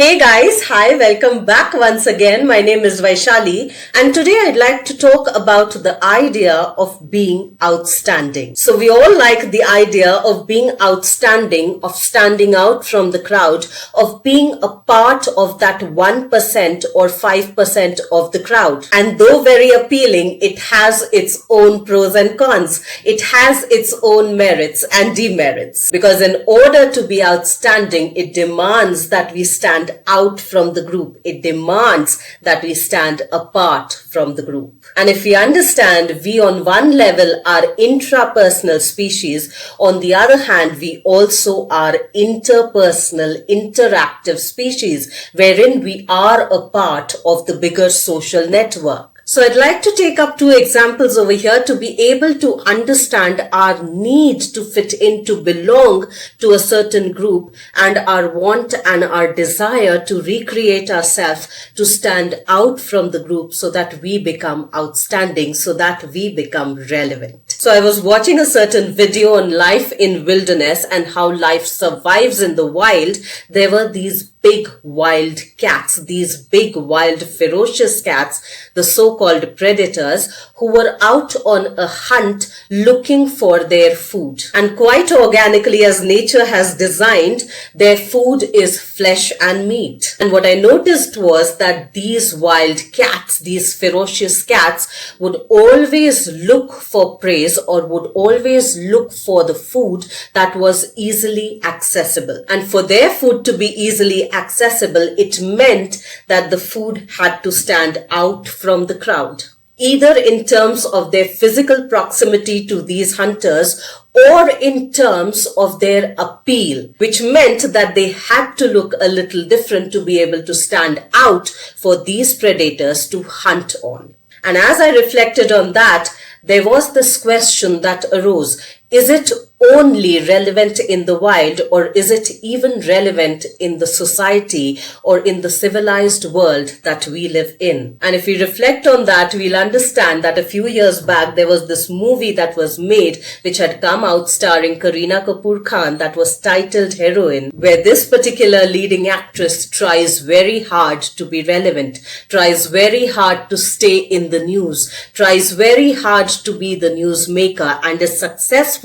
Hey guys, hi, welcome back once again. My name is Vaishali and today I'd like to talk about the idea of being outstanding. So we all like the idea of being outstanding, of standing out from the crowd, of being a part of that 1% or 5% of the crowd. And though very appealing, it has its own pros and cons. It has its own merits and demerits. Because in order to be outstanding, it demands that we stand out from the group. It demands that we stand apart from the group. And if we understand we on one level are intrapersonal species, on the other hand, we also are interpersonal, interactive species, wherein we are a part of the bigger social network. So I'd like to take up two examples over here to be able to understand our need to fit in, to belong to a certain group, and our want and our desire to recreate ourselves, to stand out from the group so that we become outstanding, so that we become relevant. So I was watching a certain video on life in wilderness and how life survives in the wild. There were these big wild cats, these big wild ferocious cats, the so-called predators, who were out on a hunt looking for their food. And quite organically, as nature has designed, their food is flesh and meat. And what I noticed was that these wild cats, these ferocious cats, would always look for prey or would always look for the food that was easily accessible. And for their food to be easily accessible, it meant that the food had to stand out from the crowd, either in terms of their physical proximity to these hunters or in terms of their appeal, which meant that they had to look a little different to be able to stand out for these predators to hunt on. And as I reflected on that, there was this question that arose. Is it only relevant in the wild, or is it even relevant in the society or in the civilized world that we live in? And if we reflect on that, we'll understand that a few years back, there was this movie that was made which had come out starring Kareena Kapoor Khan that was titled Heroine, where this particular leading actress tries very hard to be relevant, tries very hard to stay in the news, tries very hard to be the newsmaker, and is successful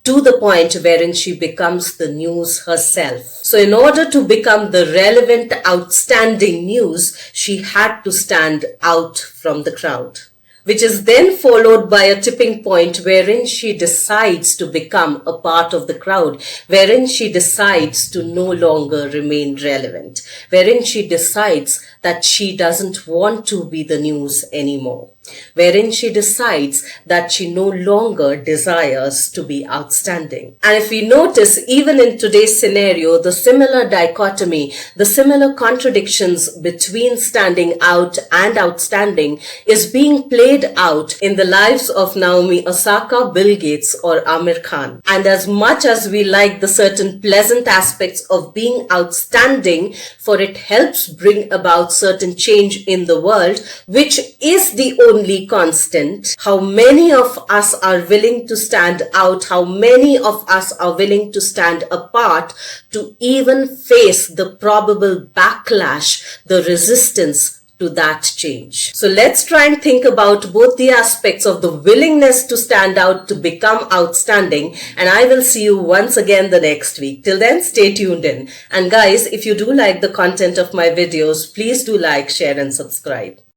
to the point wherein she becomes the news herself. So in order to become the relevant, outstanding news, she had to stand out from the crowd, which is then followed by a tipping point wherein she decides to become a part of the crowd, wherein she decides to no longer remain relevant, wherein she decides that she doesn't want to be the news anymore, wherein she decides that she no longer desires to be outstanding. And if we notice, even in today's scenario, the similar dichotomy, the similar contradictions between standing out and outstanding is being played out in the lives of Naomi Osaka, Bill Gates, or Aamir Khan. And as much as we like the certain pleasant aspects of being outstanding, for it helps bring about certain change in the world, which is the only constant, how many of us are willing to stand out, how many of us are willing to stand apart to even face the probable backlash, the resistance to that change. So let's try and think about both the aspects of the willingness to stand out to become outstanding, and I will see you once again the next week. Till then, stay tuned in. And guys, if you do like the content of my videos, please do like, share and subscribe.